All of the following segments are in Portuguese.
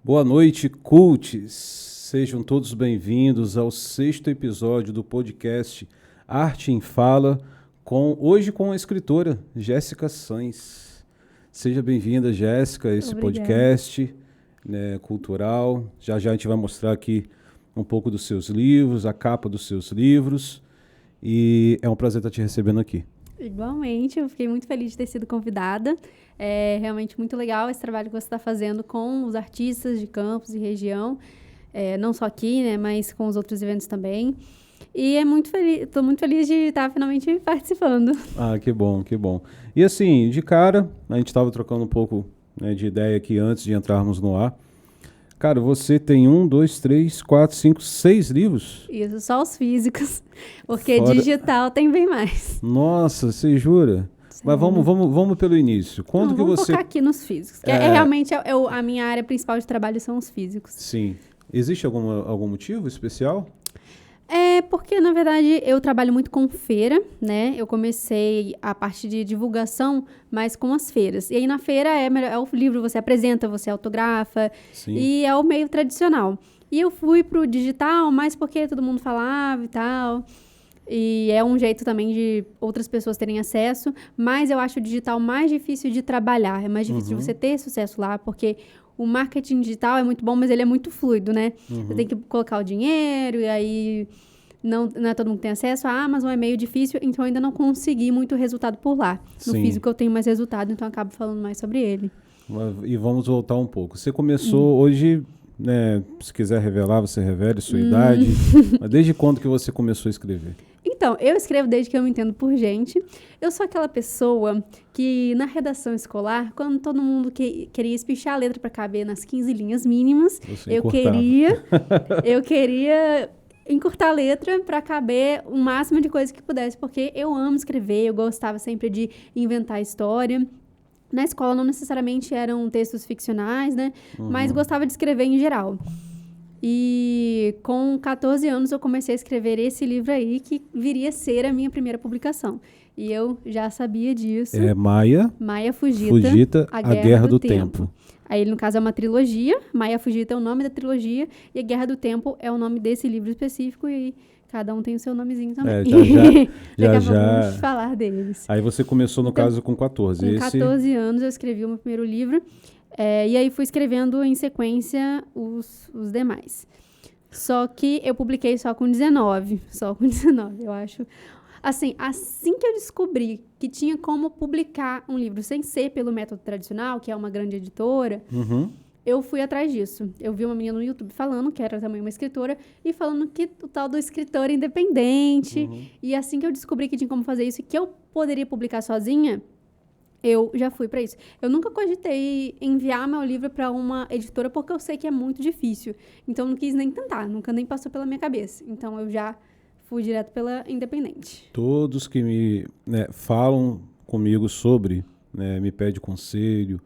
Boa noite, cults! Sejam todos bem-vindos ao 6º episódio do podcast Arte em Fala, hoje com a escritora Jéssica Sainz. Seja bem-vinda, Jéssica, a esse podcast cultural. Já a gente vai mostrar aqui um pouco dos seus livros, a capa dos seus livros, e é um prazer estar te recebendo aqui. Igualmente, eu fiquei muito feliz de ter sido convidada. É realmente muito legal esse trabalho que você está fazendo com os artistas de Campos e região, não só aqui, né, mas com os outros eventos também. E estou muito feliz de estar finalmente participando. Ah, que bom, que bom. E assim, de cara, a gente estava trocando um pouco de ideia aqui antes de entrarmos no ar. Cara, você tem 1, 2, 3, 4, 5, 6 livros? Isso, só os físicos, porque digital tem bem mais. Nossa, você jura? Sim. Mas vamos pelo início. Quando vamos focar aqui nos físicos, que realmente a minha área principal de trabalho são os físicos. Sim. Existe algum motivo especial? Porque, na verdade, eu trabalho muito com feira, né? Eu comecei a parte de divulgação, mas com as feiras. E aí, na feira, é o livro, você apresenta, você autografa. Sim. E é o meio tradicional. E eu fui pro digital, mais porque todo mundo falava e tal. E é um jeito também de outras pessoas terem acesso. Mas eu acho o digital mais difícil de trabalhar. É mais difícil de você ter sucesso lá, porque o marketing digital é muito bom, mas ele é muito fluido, né? Você tem que colocar o dinheiro e aí não é todo mundo que tem acesso. A Amazon é meio difícil, então eu ainda não consegui muito resultado por lá. No físico eu tenho mais resultado, então eu acabo falando mais sobre ele. E vamos voltar um pouco. Você começou hoje, né, se quiser revelar, você revele sua idade. Mas desde quando que você começou a escrever? Então, eu escrevo desde que eu me entendo por gente. Eu sou aquela pessoa que, na redação escolar, quando todo mundo queria espichar a letra para caber nas 15 linhas mínimas, eu queria encurtar a letra para caber o máximo de coisa que pudesse, porque eu amo escrever, eu gostava sempre de inventar história. Na escola não necessariamente eram textos ficcionais, né? Mas gostava de escrever em geral. E com 14 anos eu comecei a escrever esse livro aí, que viria a ser a minha primeira publicação. E eu já sabia disso. Maia Fujita, A Guerra do Tempo. Aí, no caso, é uma trilogia. Maia Fujita é o nome da trilogia. E A Guerra do Tempo é o nome desse livro específico. E aí, cada um tem o seu nomezinho também. Já. Vamos falar deles. Aí você começou, no caso, com 14. Com 14 anos eu escrevi o meu primeiro livro. E aí fui escrevendo em sequência os demais. Só que eu publiquei só com 19. Eu acho. Assim que eu descobri que tinha como publicar um livro sem ser pelo método tradicional, que é uma grande editora, eu fui atrás disso. Eu vi uma menina no YouTube falando, que era também uma escritora, e falando que o tal do escritor independente. E assim que eu descobri que tinha como fazer isso e que eu poderia publicar sozinha, eu já fui para isso. Eu nunca cogitei enviar meu livro para uma editora, porque eu sei que é muito difícil. Então, não quis nem tentar, nunca nem passou pela minha cabeça. Então, eu já fui direto pela independente. Todos que me falam comigo sobre, me pedem conselho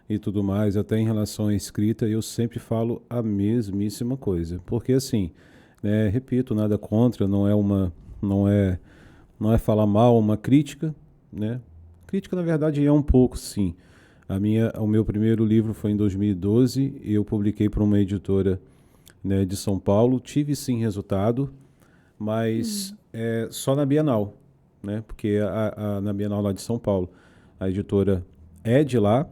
e tudo mais, até em relação à escrita, eu sempre falo a mesmíssima coisa. Porque, assim, repito, nada contra, não é falar mal, uma crítica, né? Crítica, na verdade, é um pouco, sim. O meu primeiro livro foi em 2012, eu publiquei para uma editora de São Paulo, tive sim resultado, mas só na Bienal, né? Porque na Bienal lá de São Paulo, a editora é de lá,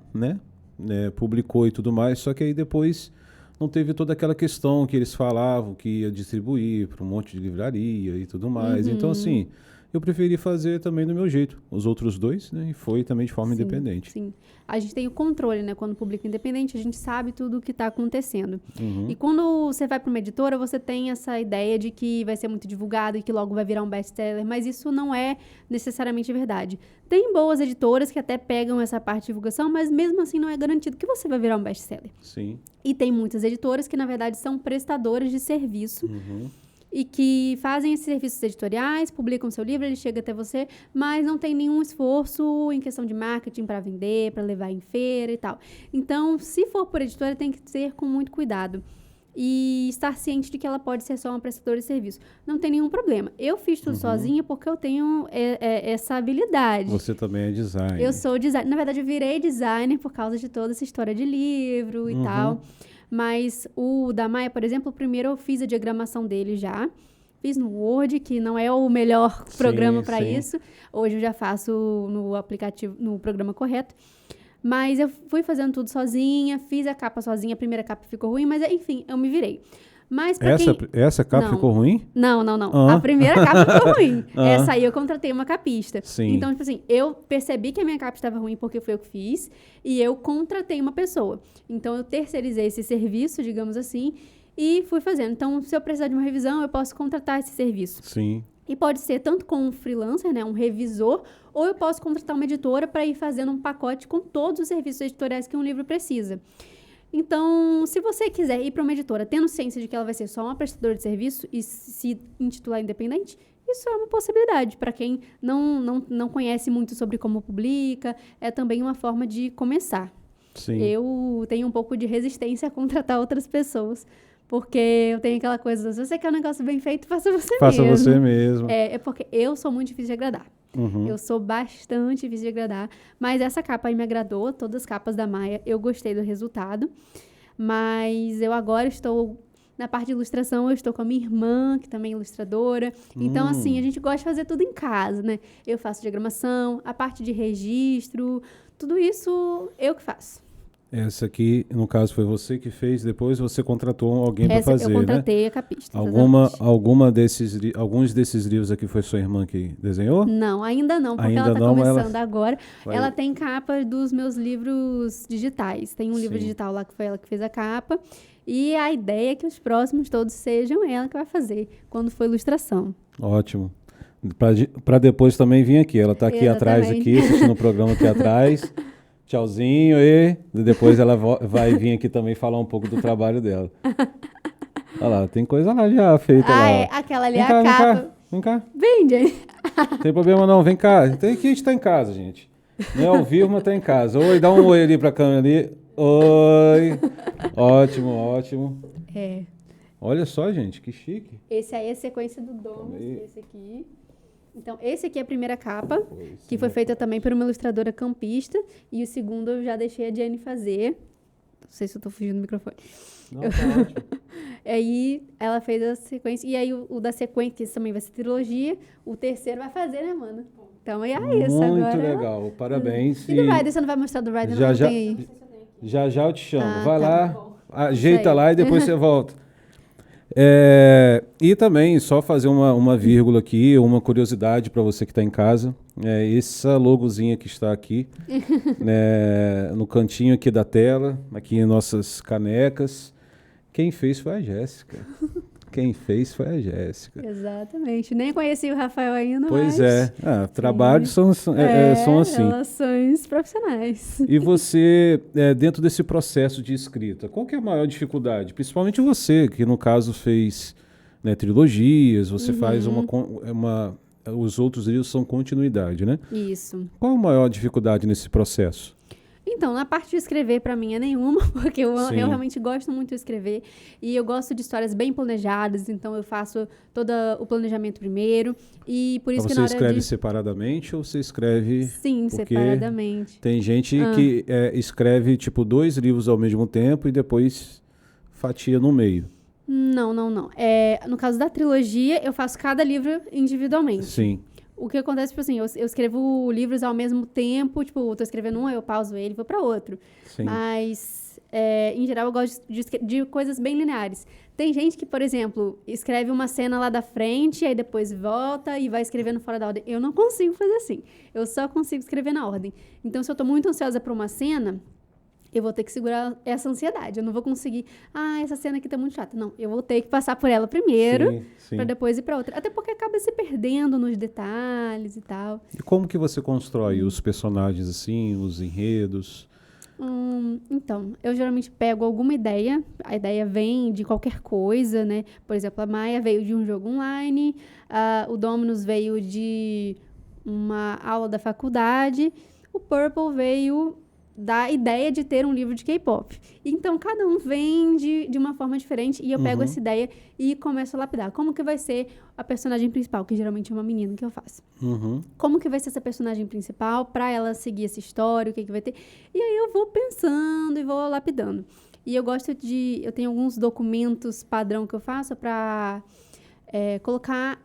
publicou e tudo mais, só que aí depois não teve toda aquela questão que eles falavam que ia distribuir para um monte de livraria e tudo mais. Então, assim, eu preferi fazer também do meu jeito. Os outros dois, e foi também de forma independente. Sim. A gente tem o controle, né? Quando publica independente, a gente sabe tudo o que está acontecendo. E quando você vai para uma editora, você tem essa ideia de que vai ser muito divulgado e que logo vai virar um best-seller, mas isso não é necessariamente verdade. Tem boas editoras que até pegam essa parte de divulgação, mas mesmo assim não é garantido que você vai virar um best-seller. Sim. E tem muitas editoras que, na verdade, são prestadoras de serviço. E que fazem esses serviços editoriais, publicam seu livro, ele chega até você, mas não tem nenhum esforço em questão de marketing para vender, para levar em feira e tal. Então, se for por editora, tem que ser com muito cuidado. E estar ciente de que ela pode ser só uma prestadora de serviço. Não tem nenhum problema. Eu fiz tudo sozinha porque eu tenho essa habilidade. Você também é designer. Eu sou designer. Na verdade, eu virei designer por causa de toda essa história de livro e tal. Mas o da Maia, por exemplo, primeiro eu fiz a diagramação dele já. Fiz no Word, que não é o melhor programa para isso. Hoje eu já faço no aplicativo, no programa correto. Mas eu fui fazendo tudo sozinha, fiz a capa sozinha. A primeira capa ficou ruim, mas enfim, eu me virei. Mas pra essa capa ficou ruim? Não. A primeira capa ficou ruim. Ah. Essa aí eu contratei uma capista. Sim. Então, tipo assim, eu percebi que a minha capa estava ruim porque foi eu que fiz. E eu contratei uma pessoa. Então, eu terceirizei esse serviço, digamos assim, e fui fazendo. Então, se eu precisar de uma revisão, eu posso contratar esse serviço. Sim. E pode ser tanto com um freelancer, né, um revisor, ou eu posso contratar uma editora para ir fazendo um pacote com todos os serviços editoriais que um livro precisa. Então, se você quiser ir para uma editora tendo ciência de que ela vai ser só uma prestadora de serviço e se intitular independente, isso é uma possibilidade. Para quem não conhece muito sobre como publica, é também uma forma de começar. Sim. Eu tenho um pouco de resistência a contratar outras pessoas, porque eu tenho aquela coisa, se você quer um negócio bem feito, faça você mesmo. Faça você mesmo. É porque eu sou muito difícil de agradar. Uhum. Eu sou bastante difícil de agradar, mas essa capa aí me agradou, todas as capas da Maia, eu gostei do resultado, mas eu agora estou, na parte de ilustração, eu estou com a minha irmã, que também é ilustradora, então assim, a gente gosta de fazer tudo em casa, né? Eu faço diagramação, a parte de registro, tudo isso eu que faço. Essa aqui, no caso, foi você que fez, depois você contratou alguém para fazer, né? Eu contratei a capista. Alguns desses livros aqui foi sua irmã que desenhou? Não, ainda não, porque ela está começando agora. Ela tem capa dos meus livros digitais. Tem um livro digital lá que foi ela que fez a capa. E a ideia é que os próximos todos sejam ela que vai fazer, quando for ilustração. Ótimo. Para depois também vir aqui. Ela está aqui atrás, aqui, assistindo o programa aqui atrás. Tchauzinho, e depois ela vai vir aqui também falar um pouco do trabalho dela. Olha lá, tem coisa lá já feita lá. É, aquela ali é a capa. Vem cá. Vem, gente. Não tem problema não, vem cá. Aqui a gente tá em casa, gente. Não é ao vivo, mas tá em casa. Oi, dá um oi ali pra câmera ali. Oi. Ótimo. É. Olha só, gente, que chique. Esse aí é a sequência do Domus, esse aqui. Então, esse aqui é a primeira capa, que foi feita também por uma ilustradora campista. E o segundo eu já deixei a Jenny fazer. Não sei se eu tô fugindo do microfone. Não, tá ótimo. Aí ela fez a sequência. E aí o da sequência, que também vai ser trilogia, o terceiro vai fazer, né, mano? Então é isso agora. Muito legal, parabéns. E do Rider, você não vai mostrar do Rider? Já, não tem aí? Já eu te chamo. Vai tá. lá, ajeita lá e depois você volta. E também, só fazer uma vírgula aqui, uma curiosidade para você que está em casa. Essa logozinha que está aqui, no cantinho aqui da tela, aqui em nossas canecas, quem fez foi a Jéssica. Exatamente. Nem conheci o Rafael ainda, Pois mas... trabalhos são assim. Relações profissionais. E você, dentro desse processo de escrita, qual que é a maior dificuldade? Principalmente você, que no caso fez trilogias, você faz os outros livros são continuidade, né? Isso. Qual a maior dificuldade nesse processo? Então, na parte de escrever, para mim, é nenhuma, porque eu realmente gosto muito de escrever e eu gosto de histórias bem planejadas, então eu faço todo o planejamento primeiro e por isso que na hora Você escreve separadamente ou você escreve... Sim, separadamente. Tem gente que escreve, tipo, 2 livros ao mesmo tempo e depois fatia no meio. Não. No caso da trilogia, eu faço cada livro individualmente. Sim. O que acontece, tipo assim, eu escrevo livros ao mesmo tempo, tipo, tô escrevendo um, eu pauso ele e vou para outro. Sim. Mas, em geral, eu gosto de coisas bem lineares. Tem gente que, por exemplo, escreve uma cena lá da frente, aí depois volta e vai escrevendo fora da ordem. Eu não consigo fazer assim. Eu só consigo escrever na ordem. Então, se eu tô muito ansiosa por uma cena, eu vou ter que segurar essa ansiedade. Eu não vou conseguir, essa cena aqui tá muito chata. Não, eu vou ter que passar por ela primeiro, para depois ir para outra. Até porque acaba se perdendo nos detalhes e tal. E como que você constrói os personagens assim, os enredos? Então, eu geralmente pego alguma ideia. A ideia vem de qualquer coisa, né? Por exemplo, a Maia veio de um jogo online, o Dominus veio de uma aula da faculdade, o Purple veio da ideia de ter um livro de K-pop. Então, cada um vem de uma forma diferente e eu pego essa ideia e começo a lapidar. Como que vai ser a personagem principal, que geralmente é uma menina que eu faço. Como que vai ser essa personagem principal para ela seguir essa história, o que vai ter. E aí eu vou pensando e vou lapidando. E eu tenho alguns documentos padrão que eu faço para colocar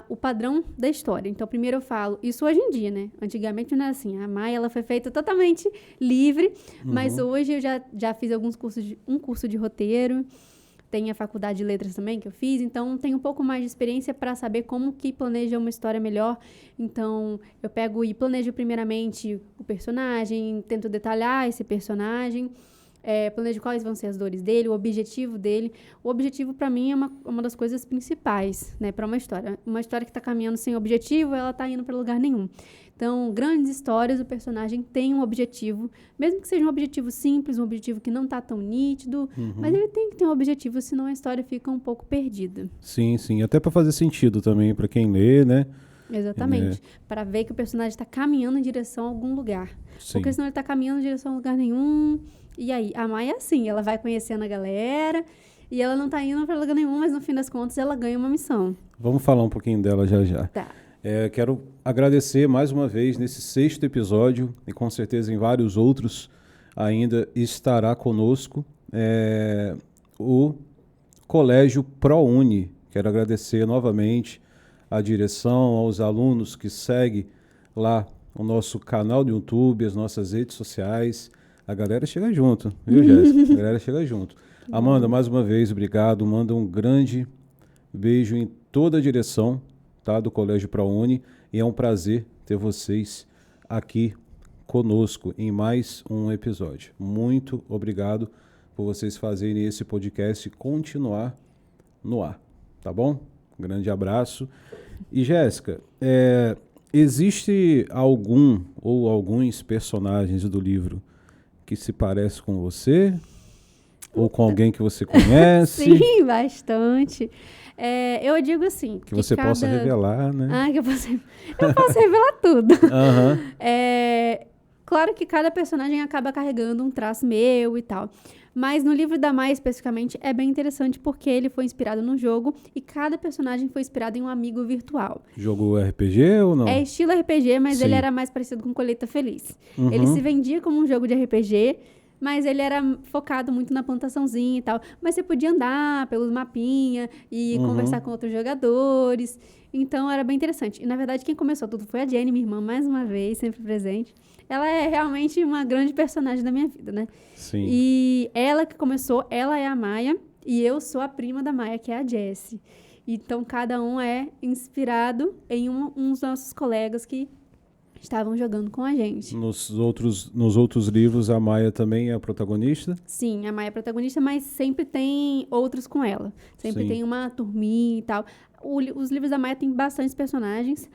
o padrão da história. Então, primeiro eu falo, isso hoje em dia, né? Antigamente não era assim. A Maia, ela foi feita totalmente livre, mas hoje eu já fiz um curso de roteiro, tem a faculdade de letras também que eu fiz, então tenho um pouco mais de experiência para saber como que planeja uma história melhor. Então, eu pego e planejo primeiramente o personagem, tento detalhar esse personagem, planejo quais vão ser as dores dele, o objetivo dele. O objetivo, para mim, é uma das coisas principais, né, para uma história. Uma história que está caminhando sem objetivo, ela está indo para lugar nenhum. Então, grandes histórias, o personagem tem um objetivo, mesmo que seja um objetivo simples, um objetivo que não está tão nítido, mas ele tem que ter um objetivo, senão a história fica um pouco perdida. Sim, sim. Até para fazer sentido também para quem lê, né? Exatamente. Para ver que o personagem está caminhando em direção a algum lugar. Sim. Porque senão ele está caminhando em direção a lugar nenhum. E aí, a Maia é assim, ela vai conhecendo a galera e ela não está indo para lugar nenhum, mas no fim das contas ela ganha uma missão. Vamos falar um pouquinho dela já já. Tá. Quero agradecer mais uma vez nesse 6º episódio e com certeza em vários outros ainda estará conosco o Colégio ProUni. Quero agradecer novamente à direção, aos alunos que seguem lá o nosso canal do YouTube, as nossas redes sociais. A galera chega junto, viu, Jéssica? A galera chega junto. Amanda, mais uma vez, obrigado. Manda um grande beijo em toda a direção, tá, do Colégio ProUni, e é um prazer ter vocês aqui conosco em mais um episódio. Muito obrigado por vocês fazerem esse podcast continuar no ar, tá bom? Um grande abraço. E Jéssica, existe algum ou alguns personagens do livro que se parece com você? Ou com alguém que você conhece? Sim, bastante. Eu digo assim... Que você possa revelar, né? Que eu posso revelar tudo. Claro que cada personagem acaba carregando um traço meu e tal. Mas no livro da Maia, especificamente, é bem interessante porque ele foi inspirado num jogo e cada personagem foi inspirado em um amigo virtual. Jogo RPG ou não? É estilo RPG, mas Sim. ele era mais parecido com Colheita Feliz. Ele se vendia como um jogo de RPG, mas ele era focado muito na plantaçãozinha e tal. Mas você podia andar pelos mapinhas e conversar com outros jogadores. Então, era bem interessante. E, na verdade, quem começou tudo foi a Jenny, minha irmã, mais uma vez, sempre presente. Ela é realmente uma grande personagem da minha vida, né? Sim. E ela que começou, ela é a Maia e eu sou a prima da Maia, que é a Jessie. Então, cada um é inspirado em um dos nossos colegas que estavam jogando com a gente. Nos outros livros, a Maia também é a protagonista? Sim, a Maia é a protagonista, mas sempre tem outros com ela. Sempre tem uma turminha e tal. Os livros da Maia têm bastantes personagens.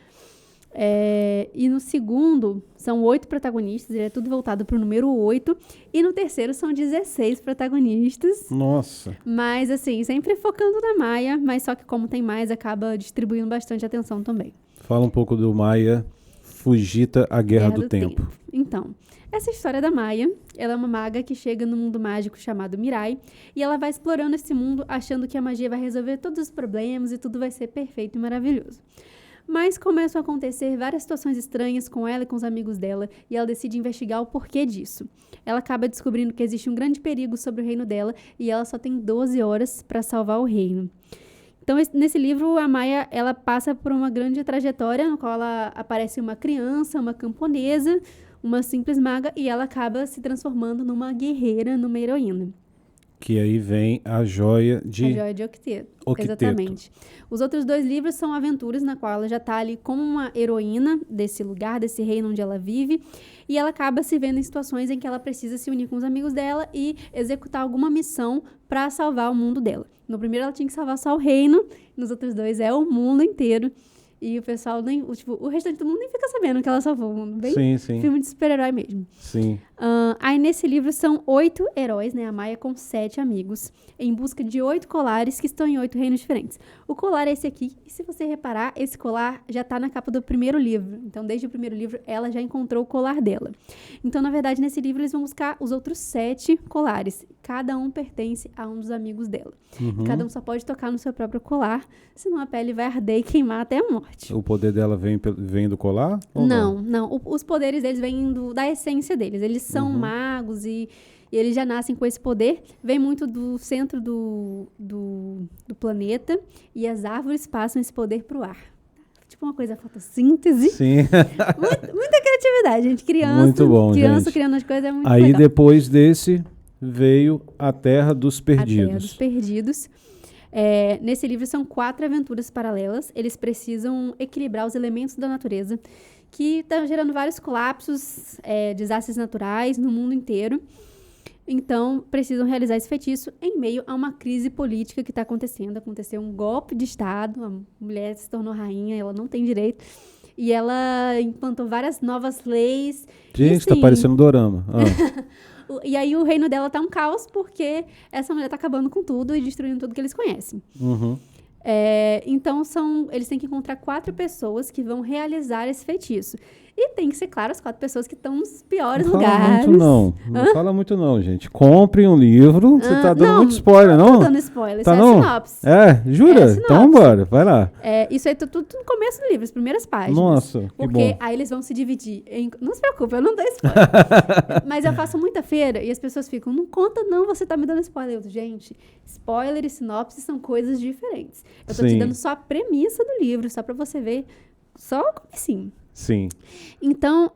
E no segundo, são 8 protagonistas. Ele é tudo voltado para o número 8. E no terceiro, são 16 protagonistas. Nossa! Mas, assim, sempre focando na Maia. Mas só que como tem mais, acaba distribuindo bastante atenção também. Fala um pouco do Maia Fujita, a Guerra do Tempo. Então, essa história da Maia, ela é uma maga que chega num mundo mágico chamado Mirai, e ela vai explorando esse mundo achando que a magia vai resolver todos os problemas e tudo vai ser perfeito e maravilhoso. Mas começam a acontecer várias situações estranhas com ela e com os amigos dela, e ela decide investigar o porquê disso. Ela acaba descobrindo que existe um grande perigo sobre o reino dela, e ela só tem 12 horas para salvar o reino. Então, nesse livro, a Maia, ela passa por uma grande trajetória, no qual ela aparece uma criança, uma camponesa, uma simples maga, e ela acaba se transformando numa guerreira, numa heroína. Que aí vem a joia de... A joia de Octeto. Exatamente. Os outros 2 livros são aventuras, na qual ela já está ali como uma heroína desse lugar, desse reino onde ela vive, e ela acaba se vendo em situações em que ela precisa se unir com os amigos dela e executar alguma missão para salvar o mundo dela. No primeiro ela tinha que salvar só o reino, nos outros 2 é o mundo inteiro. E o pessoal, o restante do mundo nem fica sabendo que ela salvou o mundo. Bem filme de super-herói mesmo. Sim. Aí nesse livro são 8 heróis, né? A Maia com 7 amigos, em busca de 8 colares que estão em 8 reinos diferentes. O colar é esse aqui, e se você reparar, esse colar já tá na capa do primeiro livro. Então, desde o primeiro livro, ela já encontrou o colar dela. Então, na verdade, nesse livro, eles vão buscar os outros 7 colares. Cada um pertence a um dos amigos dela. Cada um só pode tocar no seu próprio colar, senão a pele vai arder e queimar até a morte. O poder dela vem do colar? Ou não. Os poderes deles vêm da essência deles. Eles são magos e E eles já nascem com esse poder, vem muito do centro do planeta, e as árvores passam esse poder pro ar. Tipo uma coisa fotossíntese. Sim. Muita criatividade, gente. Criança, Muito bom, criança gente. criando as coisas é muito Aí legal. depois desse veio A Terra dos Perdidos. A Terra dos Perdidos. Nesse livro são 4 aventuras paralelas. Eles precisam equilibrar os elementos da natureza, que estão gerando vários colapsos, desastres naturais no mundo inteiro. Então, precisam realizar esse feitiço em meio a uma crise política que está acontecendo. Aconteceu um golpe de Estado, a mulher se tornou rainha, ela não tem direito. E ela implantou várias novas leis. Gente, e, tá assim, parecendo dorama. E aí o reino dela tá um caos porque essa mulher tá acabando com tudo e destruindo tudo que eles conhecem. Uhum. Então, eles têm que encontrar 4 pessoas que vão realizar esse feitiço. E tem que ser, claro, as 4 pessoas que estão nos piores Não lugares. fala muito não. Não fala muito não, gente. Compre um livro. Você tá dando não, muito spoiler, não? Não tô dando spoiler, Tá isso não? é sinopse. Jura? É sinopse. Então bora, vai lá. Isso aí tá tudo no começo do livro, as primeiras páginas. Nossa, que Porque bom. aí eles vão se dividir em... Não se preocupe, eu não dou spoiler. Mas eu faço muita feira e as pessoas ficam, não conta não, você tá me dando spoiler. Eu, gente, spoiler e sinopse são coisas diferentes. Eu tô te Sim. dando só a premissa do livro, só pra você ver só o comecinho. Sim. Então,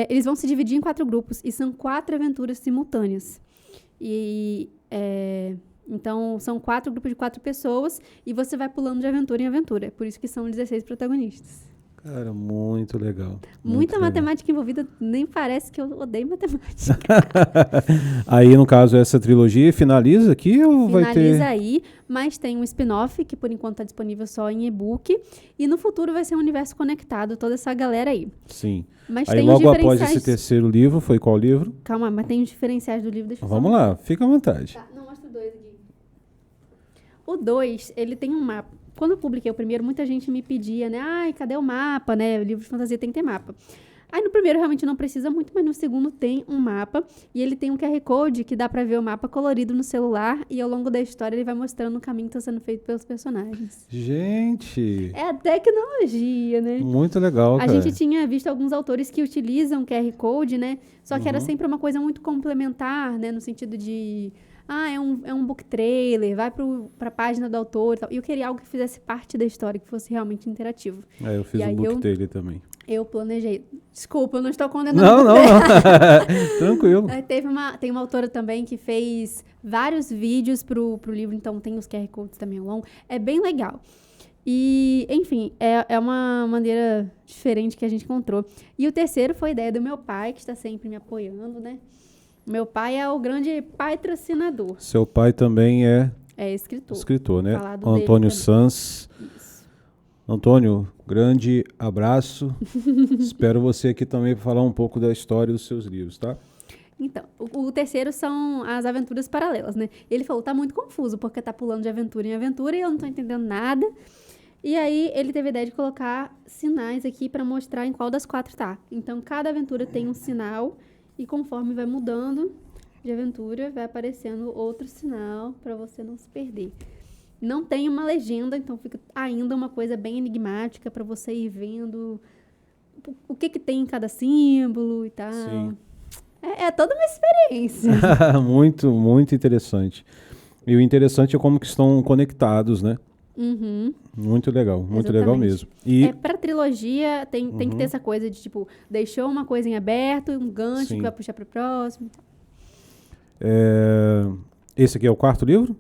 eles vão se dividir em 4 grupos e são 4 aventuras simultâneas. Então, são 4 grupos de 4 pessoas e você vai pulando de aventura em aventura. Por isso que são 16 protagonistas. Cara, muito legal. Muita matemática envolvida, nem parece que eu odeio matemática. Aí, no caso, essa trilogia finaliza aqui ou vai ter... Finaliza aí, mas tem um spin-off que por enquanto está disponível só em e-book. E no futuro vai ser um universo conectado, toda essa galera aí. Sim. Mas Aí tem os logo após diferenciais... esse terceiro livro, foi qual livro? Calma, mas tem os diferenciais do livro. Deixa eu Vamos lá, fica à vontade. Tá, não, mostra o 2 aqui. O 2, ele tem um mapa. Quando eu publiquei o primeiro, muita gente me pedia, né? Ai, cadê o mapa, né? O livro de fantasia tem que ter mapa. Aí no primeiro realmente não precisa muito, mas no segundo tem um mapa. E ele tem um QR Code que dá pra ver o mapa colorido no celular. E ao longo da história ele vai mostrando o caminho que tá sendo feito pelos personagens. Gente! É a tecnologia, né? Muito legal, cara. A gente tinha visto alguns autores que utilizam QR Code, né? Só que era sempre uma coisa muito complementar, né? No sentido de... é um book trailer, vai pra página do autor e tal. E eu queria algo que fizesse parte da história, que fosse realmente interativo. Eu fiz um book trailer também. Eu planejei. Desculpa, eu não estou condenando. Não. Tranquilo. Tem uma autora também que fez vários vídeos pro livro, então tem os QR Codes também ao longo. É bem legal. E, enfim, é uma maneira diferente que a gente encontrou. E o terceiro foi a ideia do meu pai, que está sempre me apoiando, né? Meu pai é o grande patrocinador. Seu pai também é escritor, né? Falado Antônio dele Sanz. Isso. Antônio, grande abraço. Espero você aqui também para falar um pouco da história dos seus livros, tá? Então, o terceiro são as aventuras paralelas, né? Ele falou, tá muito confuso, porque tá pulando de aventura em aventura e eu não tô entendendo nada. E aí, ele teve a ideia de colocar sinais aqui para mostrar em qual das 4 tá. Então, cada aventura tem um sinal e conforme vai mudando de aventura, vai aparecendo outro sinal para você não se perder. Não tem uma legenda, então fica ainda uma coisa bem enigmática para você ir vendo o que tem em cada símbolo e tal. Sim. É toda uma experiência. Muito, muito interessante. E o interessante é como que estão conectados, né? Uhum. Muito legal, muito Exatamente. legal mesmo. E Pra trilogia, tem que ter essa coisa de, tipo, deixou uma coisa em aberto, um gancho Sim. que vai puxar pro próximo. Esse aqui é o 4º livro?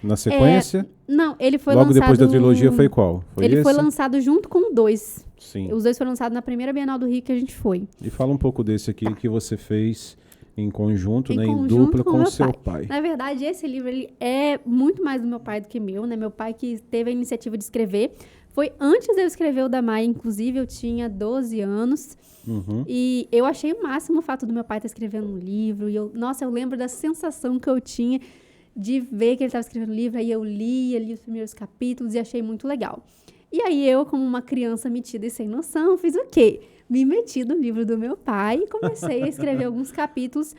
Na sequência? Não, ele foi Logo lançado... depois da trilogia foi qual? Ele foi lançado junto com o 2. Sim. Os 2 foram lançados na primeira Bienal do Rio que a gente foi. E fala um pouco desse aqui que você fez em conjunto, né? Em conjunto dupla com meu seu pai. Na verdade, esse livro ele é muito mais do meu pai do que meu, né? Meu pai que teve a iniciativa de escrever. Foi antes de eu escrever o da Maia, inclusive, eu tinha 12 anos. Uhum. E eu achei o máximo o fato do meu pai estar escrevendo um livro. E eu lembro da sensação que eu tinha de ver que ele estava escrevendo um livro. Aí eu li os primeiros capítulos e achei muito legal. E aí eu, como uma criança metida e sem noção, fiz o quê? Me meti no livro do meu pai e comecei a escrever alguns capítulos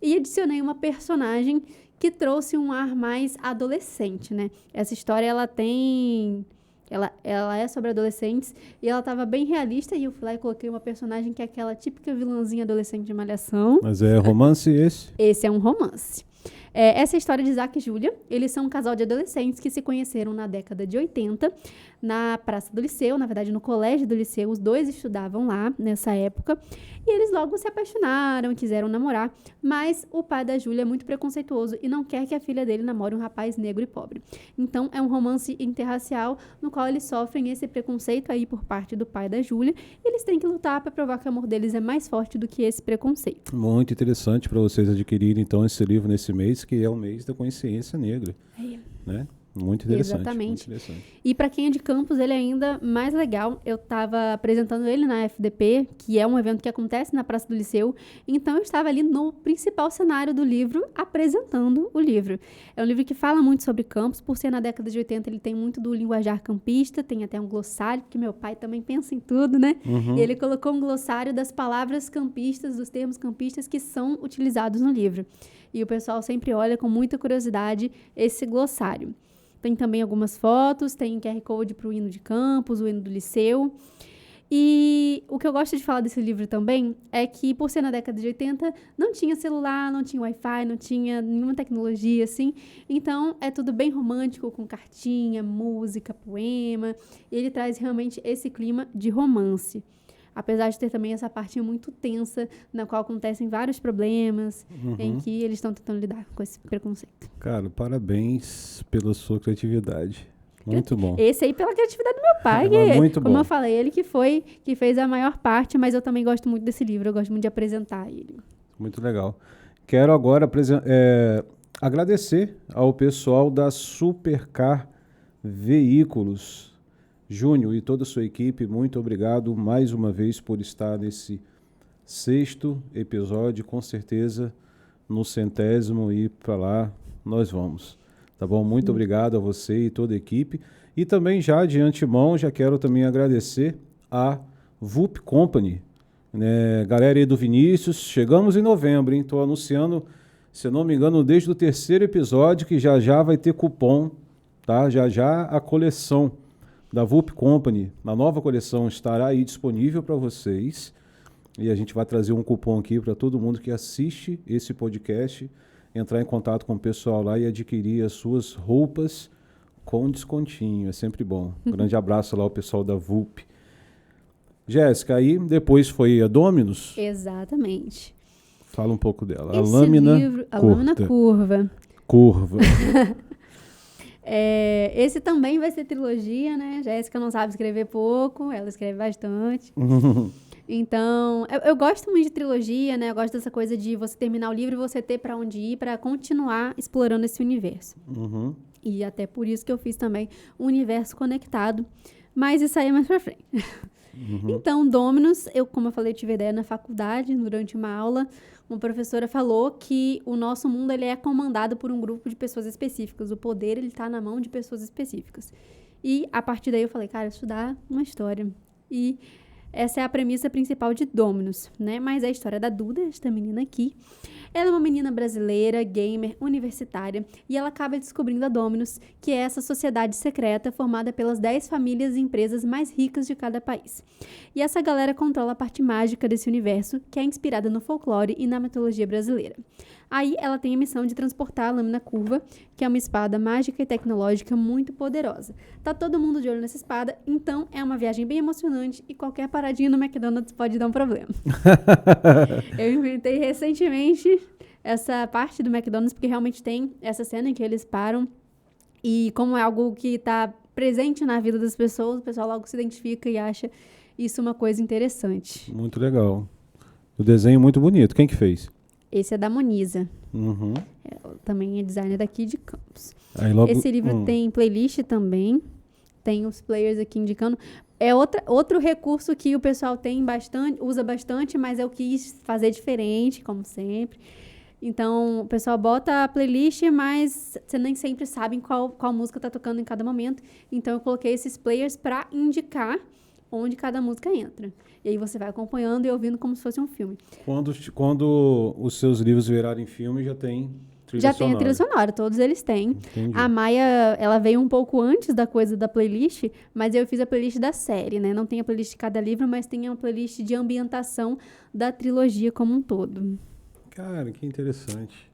e adicionei uma personagem que trouxe um ar mais adolescente, né? Essa história, ela tem Ela é sobre adolescentes e ela tava bem realista e eu fui lá e coloquei uma personagem que é aquela típica vilãzinha adolescente de Malhação. Mas é romance esse? Esse é um romance. Essa é a história de Zack e Júlia. Eles são um casal de adolescentes que se conheceram na década de 80, na Praça do Liceu, na verdade no colégio do Liceu. Os dois estudavam lá nessa época. E eles logo se apaixonaram, quiseram namorar. Mas o pai da Júlia é muito preconceituoso e não quer que a filha dele namore um rapaz negro e pobre. Então é um romance interracial no qual eles sofrem esse preconceito aí por parte do pai da Júlia. E eles têm que lutar para provar que o amor deles é mais forte do que esse preconceito. Muito interessante para vocês adquirirem então esse livro nesse mês, que é o mês da consciência negra, né? Muito interessante. Exatamente. Muito interessante. E para quem é de campus, ele é ainda mais legal. Eu estava apresentando ele na FDP, que é um evento que acontece na Praça do Liceu. Então, eu estava ali no principal cenário do livro, apresentando o livro. É um livro que fala muito sobre campus. Por ser na década de 80, ele tem muito do linguajar campista. Tem até um glossário, porque meu pai também pensa em tudo, né? E ele colocou um glossário das palavras campistas, dos termos campistas que são utilizados no livro. E o pessoal sempre olha com muita curiosidade esse glossário. Tem também algumas fotos, tem QR Code para o hino de campus, o hino do liceu. E o que eu gosto de falar desse livro também é que, por ser na década de 80, não tinha celular, não tinha Wi-Fi, não tinha nenhuma tecnologia, assim. Então, é tudo bem romântico, com cartinha, música, poema. E ele traz realmente esse clima de romance. Apesar de ter também essa parte muito tensa, na qual acontecem vários problemas, em que eles estão tentando lidar com esse preconceito. Cara, parabéns pela sua criatividade. Muito bom. Esse aí pela criatividade do meu pai, É muito como bom. eu falei, ele que fez a maior parte, mas eu também gosto muito desse livro, eu gosto muito de apresentar ele. Muito legal. Quero agora agradecer ao pessoal da Supercar Veículos. Júnior e toda a sua equipe, muito obrigado mais uma vez por estar nesse 6º episódio. Com certeza, no 100º e para lá nós vamos. Tá bom? Muito obrigado a você e toda a equipe. E também já de antemão, já quero também agradecer a VUP Company. Né? Galera aí do Vinícius, chegamos em novembro, hein? Estou anunciando, se eu não me engano, desde o 3º episódio, que já vai ter cupom, tá? Já a coleção da VUP Company, a nova coleção estará aí disponível para vocês. E a gente vai trazer um cupom aqui para todo mundo que assiste esse podcast, entrar em contato com o pessoal lá e adquirir as suas roupas com descontinho. É sempre bom. Um grande abraço lá ao pessoal da VUP. Jéssica, aí depois foi a Dominus? Exatamente. Fala um pouco dela. A lâmina curva. Esse também vai ser trilogia, né? Jéssica não sabe escrever pouco, ela escreve bastante. Então, eu gosto muito de trilogia, né? Eu gosto dessa coisa de você terminar o livro e você ter pra onde ir pra continuar explorando esse universo. E até por isso que eu fiz também um universo conectado. Mas isso aí é mais pra frente. Então, Dominus, como eu falei, tive ideia na faculdade, durante uma aula, uma professora falou que o nosso mundo ele é comandado por um grupo de pessoas específicas. O poder ele está na mão de pessoas específicas. E a partir daí eu falei, cara, estudar uma história. E essa é a premissa principal de Dominus, né? Mas é a história da Duda, esta menina aqui. Ela é uma menina brasileira, gamer, universitária, e ela acaba descobrindo a Dominus, que é essa sociedade secreta formada pelas 10 famílias e empresas mais ricas de cada país. E essa galera controla a parte mágica desse universo, que é inspirada no folclore e na mitologia brasileira. Aí ela tem a missão de transportar a lâmina curva, que é uma espada mágica e tecnológica muito poderosa. Tá todo mundo de olho nessa espada, então é uma viagem bem emocionante e qualquer paradinha no McDonald's pode dar um problema. Eu inventei recentemente essa parte do McDonald's, porque realmente tem essa cena em que eles param e como é algo que tá presente na vida das pessoas, o pessoal logo se identifica e acha isso uma coisa interessante. Muito legal. O desenho é muito bonito. Quem que fez? Esse é da Moniza. Também é designer daqui de Campos. Esse livro tem playlist também. Tem os players aqui indicando. É outro recurso que o pessoal usa bastante, mas eu quis fazer diferente, como sempre. Então, o pessoal bota a playlist, mas você nem sempre sabe qual música tá tocando em cada momento. Então, eu coloquei esses players para indicar onde cada música entra. E aí você vai acompanhando e ouvindo como se fosse um filme. Quando os seus livros virarem filme, já tem Já tem a trilha sonora, todos eles têm. Entendi. A Maia, ela veio um pouco antes da coisa da playlist, mas eu fiz a playlist da série, né? Não tem a playlist de cada livro, mas tem uma playlist de ambientação da trilogia como um todo. Cara, que interessante.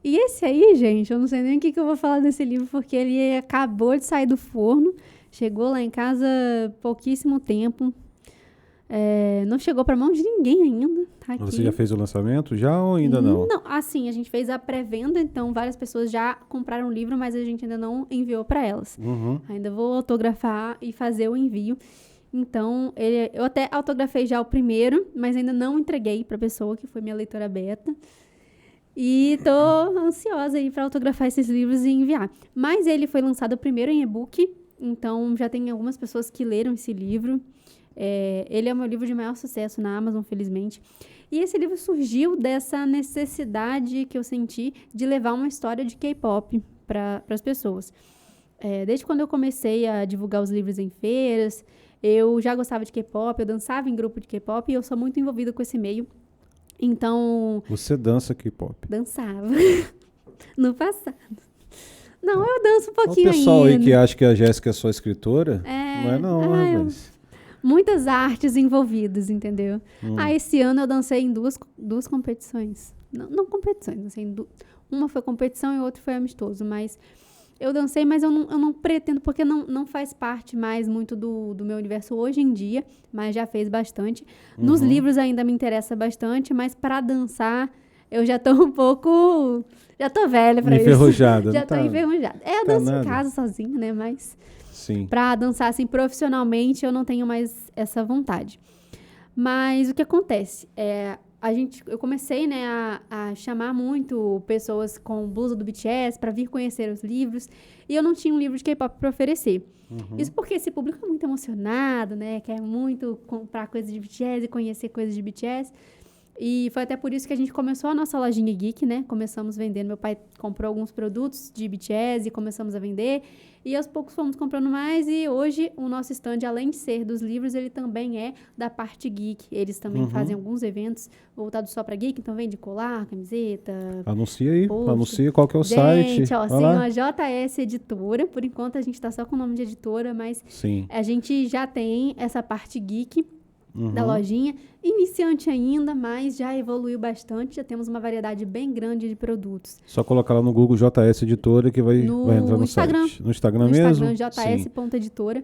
E esse aí, gente, eu não sei nem o que eu vou falar desse livro, porque ele acabou de sair do forno, chegou lá em casa há pouquíssimo tempo. Não chegou para mão de ninguém ainda. Tá aqui. Você já fez o lançamento já ou ainda não? Não, assim, a gente fez a pré-venda, então várias pessoas já compraram o livro, mas a gente ainda não enviou para elas. Uhum. Ainda vou autografar e fazer o envio. Então, eu até autografei já o primeiro, mas ainda não entreguei para a pessoa que foi minha leitora beta. E tô ansiosa aí para autografar esses livros e enviar. Mas ele foi lançado primeiro em e-book, então já tem algumas pessoas que leram esse livro. Ele é o meu livro de maior sucesso na Amazon, felizmente. E esse livro surgiu dessa necessidade que eu senti de levar uma história de K-pop para as pessoas. Desde quando eu comecei a divulgar os livros em feiras, eu já gostava de K-pop, eu dançava em grupo de K-pop e eu sou muito envolvida com esse meio. Então... Você dança K-pop? Dançava. No passado. Não, eu danço um pouquinho ainda. O pessoal aí que acha que a Jéssica é só escritora, não é não, rapaz. Muitas artes envolvidas, entendeu? Esse ano eu dancei em duas competições. Não competições, assim, uma foi competição e outra foi amistoso, mas eu dancei, mas eu não pretendo, porque não faz parte mais muito do meu universo hoje em dia, mas já fez bastante. Nos livros ainda me interessa bastante, mas para dançar eu já tô um pouco... Já tô velha pra isso. Enferrujada. Já tô enferrujada. Eu danço nada. em casa sozinha, né, mas... Sim. Pra dançar assim profissionalmente, eu não tenho mais essa vontade. Mas o que acontece? Eu comecei, né, a chamar muito pessoas com blusa do BTS para vir conhecer os livros. E eu não tinha um livro de K-pop para oferecer. Isso porque esse público é muito emocionado, né? Quer muito comprar coisas de BTS e conhecer coisas de BTS. E foi até por isso que a gente começou a nossa lojinha geek, né? Começamos vendendo. Meu pai comprou alguns produtos de BTS e começamos a vender. E aos poucos fomos comprando mais. E hoje o nosso stand, além de ser dos livros, ele também é da parte geek. Eles também fazem alguns eventos voltados só para geek. Então vende colar, camiseta. Anuncia aí. Poxa. Anuncia qual que é o site. Gente, ó, sim, a JS Editora. Por enquanto a gente tá só com o nome de editora, mas Sim. a gente já tem essa parte geek da lojinha, iniciante ainda, mas já evoluiu bastante, já temos uma variedade bem grande de produtos. Só colocar lá no Google JS Editora que vai entrar no Instagram, site. No Instagram mesmo? No Instagram, js.editora.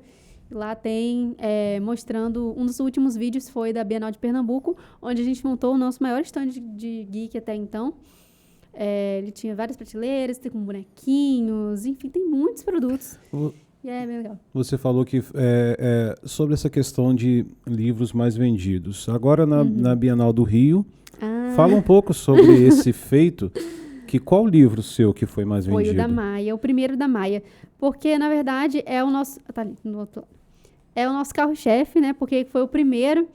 Lá tem, mostrando, um dos últimos vídeos foi da Bienal de Pernambuco, onde a gente montou o nosso maior stand de geek até então. Ele tinha várias prateleiras, tem com bonequinhos, enfim, tem muitos produtos. E é bem legal. Você falou que sobre essa questão de livros mais vendidos. Agora na Bienal do Rio, fala um pouco sobre esse feito. Qual livro seu que foi mais vendido? Foi o da Maia, o primeiro da Maia. Porque, na verdade, é o nosso... Tá ali, no outro lado. É o nosso carro-chefe, né? Porque foi o primeiro.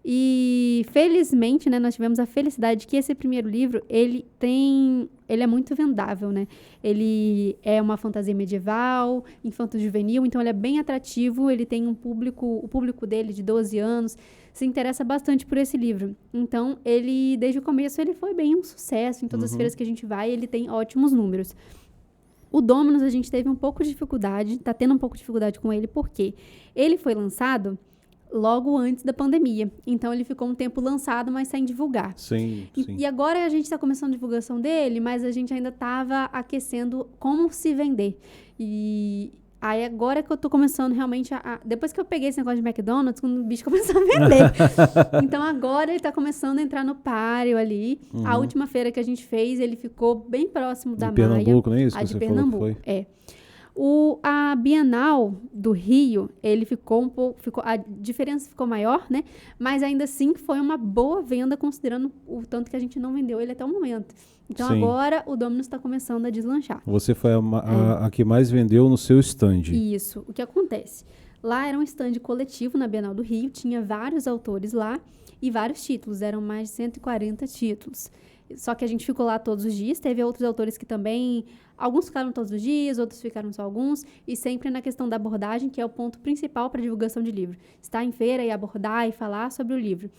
E, felizmente, né, nós tivemos a felicidade de que esse primeiro livro, ele é muito vendável, né? Ele é uma fantasia medieval, infanto-juvenil, então ele é bem atrativo, ele tem o público dele de 12 anos, se interessa bastante por esse livro. Então, desde o começo, ele foi bem um sucesso, em todas as feiras que a gente vai, ele tem ótimos números. O Dominus, a gente teve um pouco de dificuldade, tá tendo um pouco de dificuldade com ele, porque ele foi lançado logo antes da pandemia. Então, ele ficou um tempo lançado, mas sem divulgar. Sim. E agora a gente está começando a divulgação dele, mas a gente ainda estava aquecendo como se vender. E aí, agora que eu tô começando realmente depois que eu peguei esse negócio de McDonald's, quando o bicho começou a vender. Então, agora ele tá começando a entrar no páreo ali. A última feira que a gente fez, ele ficou bem próximo da Maia. De Pernambuco, não é isso? A de Pernambuco, a Bienal do Rio, ele ficou um pouco... a diferença ficou maior, né? Mas ainda assim foi uma boa venda, considerando o tanto que a gente não vendeu ele até o momento. Então agora o Dominus está começando a deslanchar. Você foi a que mais vendeu no seu stand. Isso. O que acontece? Lá era um stand coletivo na Bienal do Rio, tinha vários autores lá e vários títulos, eram mais de 140 títulos. Só que a gente ficou lá todos os dias, teve outros autores que também... Alguns ficaram todos os dias, outros ficaram só alguns, e sempre na questão da abordagem, que é o ponto principal para a divulgação de livro. Estar em feira e abordar e falar sobre o livro.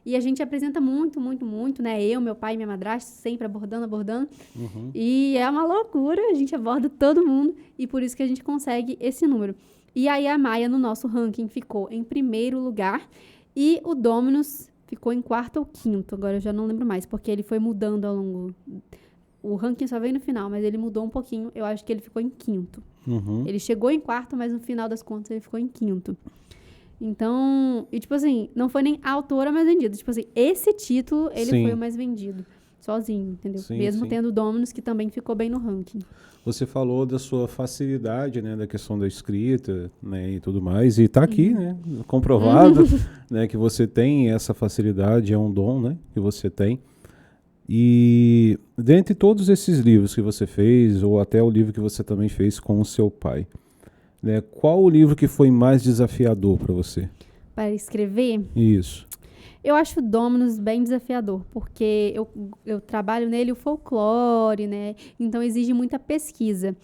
E a gente apresenta muito, muito, muito, né? Eu, meu pai e minha madrasta, sempre abordando. E é uma loucura, a gente aborda todo mundo. E por isso que a gente consegue esse número. E aí a Maia, no nosso ranking, ficou em primeiro lugar. E o Dominus ficou em quarto ou quinto. Agora eu já não lembro mais, porque ele foi mudando ao longo... O ranking só veio no final, mas ele mudou um pouquinho. Eu acho que ele ficou em quinto. Ele chegou em quarto, mas no final das contas ele ficou em quinto. Então, e tipo assim, não foi nem a autora mais vendida. Tipo assim, esse título, ele Sim. foi o mais vendido. Sozinho, entendeu? Sim, Mesmo sim. tendo o Dominus, que também ficou bem no ranking. Você falou da sua facilidade, né, da questão da escrita, né, e tudo mais, e tá aqui, né, comprovado, né, que você tem essa facilidade, é um dom, né, que você tem. E dentre todos esses livros que você fez, ou até o livro que você também fez com o seu pai, né, qual o livro que foi mais desafiador para você? Para escrever, Isso. eu acho o Dominus bem desafiador, porque eu trabalho nele o folclore, né? Então exige muita pesquisa.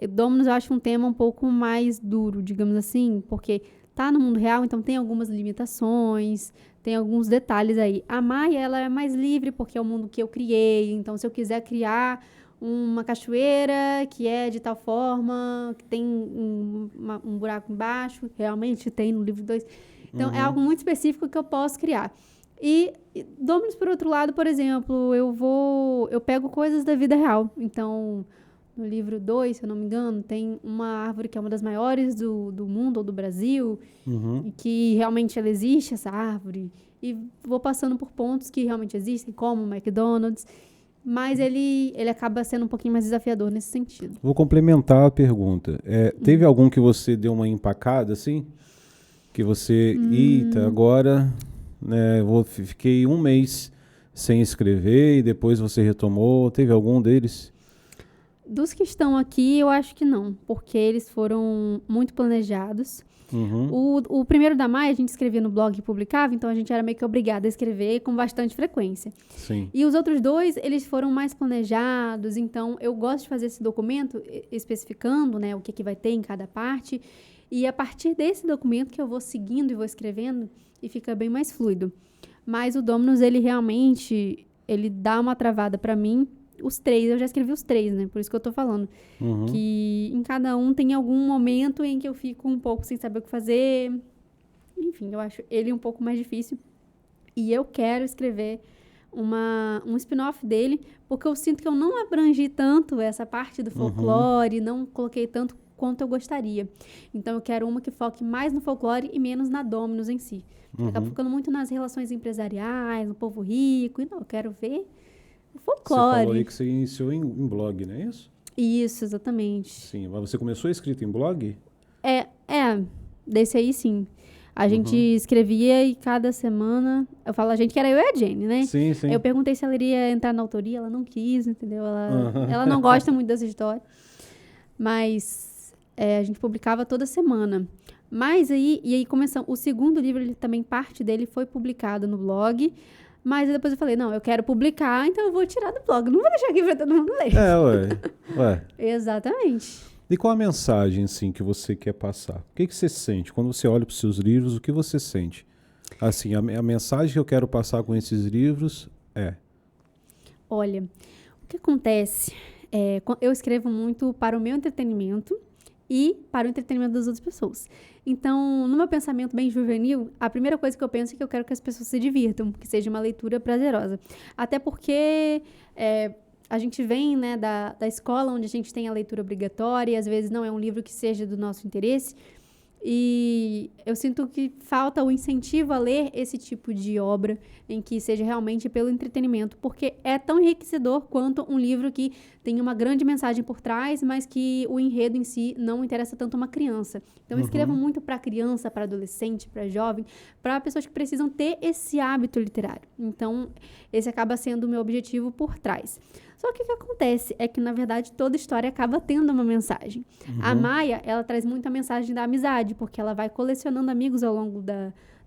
Dominus eu acho um tema um pouco mais duro, digamos assim, porque tá no mundo real, então tem algumas limitações, tem alguns detalhes aí. A Maia, ela é mais livre, porque é o mundo que eu criei, então se eu quiser criar uma cachoeira que é de tal forma, que tem um buraco embaixo, realmente tem no livro 2. Então, é algo muito específico que eu posso criar. E Dominus, por outro lado, por exemplo, eu pego coisas da vida real. Então, no livro 2, se eu não me engano, tem uma árvore que é uma das maiores do mundo ou do Brasil, e que realmente ela existe, essa árvore. E vou passando por pontos que realmente existem, como o McDonald's. Mas ele acaba sendo um pouquinho mais desafiador nesse sentido. Vou complementar a pergunta. Teve algum que você deu uma empacada, assim? Que você, eita, agora, né, fiquei um mês sem escrever e depois você retomou. Teve algum deles? Dos que estão aqui, eu acho que não, porque eles foram muito planejados. O primeiro da Maia, a gente escrevia no blog e publicava, então a gente era meio que obrigado a escrever com bastante frequência. Sim. E os outros dois, eles foram mais planejados, então eu gosto de fazer esse documento especificando, né, o que vai ter em cada parte. E a partir desse documento que eu vou seguindo e vou escrevendo, e fica bem mais fluido. Mas o Dominus, ele realmente, ele dá uma travada pra mim. Os 3, eu já escrevi os 3, né? Por isso que eu tô falando. Que em cada um tem algum momento em que eu fico um pouco sem saber o que fazer. Enfim, eu acho ele um pouco mais difícil. E eu quero escrever um spin-off dele, porque eu sinto que eu não abrangi tanto essa parte do folclore, não coloquei tanto quanto eu gostaria. Então, eu quero uma que foque mais no folclore e menos na Dominus em si. Acaba focando muito nas relações empresariais, no povo rico. E não, eu quero ver o folclore. Você falou aí que você iniciou em blog, não é isso? Isso, exatamente. Sim, mas você começou escrito em blog? Desse aí sim. A gente escrevia e cada semana... Eu falo a gente, que era eu e a Jenny, né? Sim, sim. Eu perguntei se ela iria entrar na autoria, ela não quis, entendeu? Ela não gosta muito dessa história. Mas a gente publicava toda semana. Mas aí começamos... O segundo livro, ele também, parte dele foi publicado no blog. Mas depois eu falei, não, eu quero publicar, então eu vou tirar do blog. Não vou deixar aqui pra todo mundo ler. Ué. Exatamente. E qual a mensagem, assim, que você quer passar? O que você sente? Quando você olha para os seus livros, o que você sente? Assim, a mensagem que eu quero passar com esses livros é... Olha, o que acontece eu escrevo muito para o meu entretenimento e para o entretenimento das outras pessoas. Então, no meu pensamento bem juvenil, a primeira coisa que eu penso é que eu quero que as pessoas se divirtam, que seja uma leitura prazerosa. Até porque a gente vem, né, da escola onde a gente tem a leitura obrigatória e às vezes não é um livro que seja do nosso interesse. E eu sinto que falta o incentivo a ler esse tipo de obra em que seja realmente pelo entretenimento, porque é tão enriquecedor quanto um livro que tem uma grande mensagem por trás, mas que o enredo em si não interessa tanto a uma criança. Então eu escrevo muito para criança, para adolescente, para jovem, para pessoas que precisam ter esse hábito literário. Então esse acaba sendo o meu objetivo por trás. Só que o que acontece é que, na verdade, toda história acaba tendo uma mensagem. A Maia, ela traz muito a mensagem da amizade, porque ela vai colecionando amigos ao longo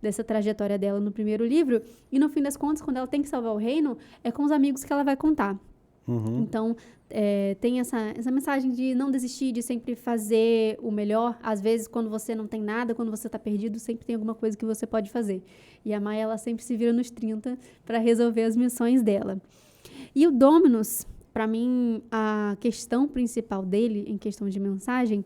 dessa trajetória dela no primeiro livro, e no fim das contas, quando ela tem que salvar o reino, é com os amigos que ela vai contar. Então, tem essa mensagem de não desistir, de sempre fazer o melhor. Às vezes, quando você não tem nada, quando você tá perdido, sempre tem alguma coisa que você pode fazer. E a Maia, ela sempre se vira nos 30 para resolver as missões dela. E o Dominus, para mim, a questão principal dele, em questão de mensagem,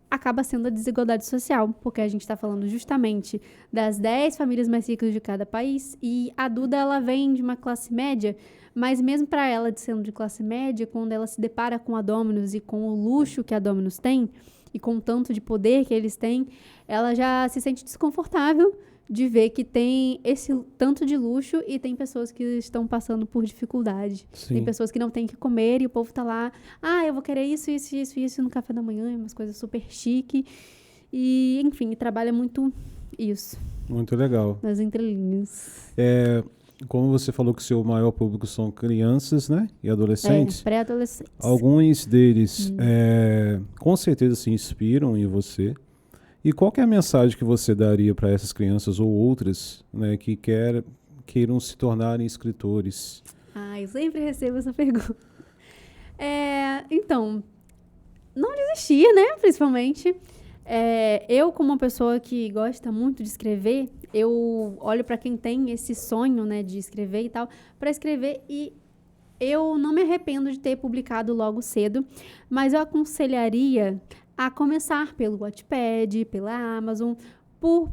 acaba sendo a desigualdade social, porque a gente está falando justamente das 10 famílias mais ricas de cada país, e a Duda, ela vem de uma classe média, mas mesmo para ela, sendo de classe média, quando ela se depara com a Dominus e com o luxo que a Dominus tem, e com o tanto de poder que eles têm, ela já se sente desconfortável de ver que tem esse tanto de luxo e tem pessoas que estão passando por dificuldade. Sim. Tem pessoas que não têm que comer e o povo tá lá, eu vou querer isso no café da manhã, umas coisas super chique. E, enfim, trabalha muito isso. Muito legal. Nas entrelinhas. Como você falou que seu maior público são crianças, né? E adolescentes. Pré-adolescentes. Alguns deles, com certeza, se inspiram em você. E qual que é a mensagem que você daria para essas crianças ou outras, né, que queiram se tornarem escritores? Eu sempre recebo essa pergunta. Então, não desistir, né, principalmente. Eu, como uma pessoa que gosta muito de escrever, eu olho para quem tem esse sonho, né, de escrever e tal, para escrever, e eu não me arrependo de ter publicado logo cedo, mas eu aconselharia a começar pelo Wattpad, pela Amazon, por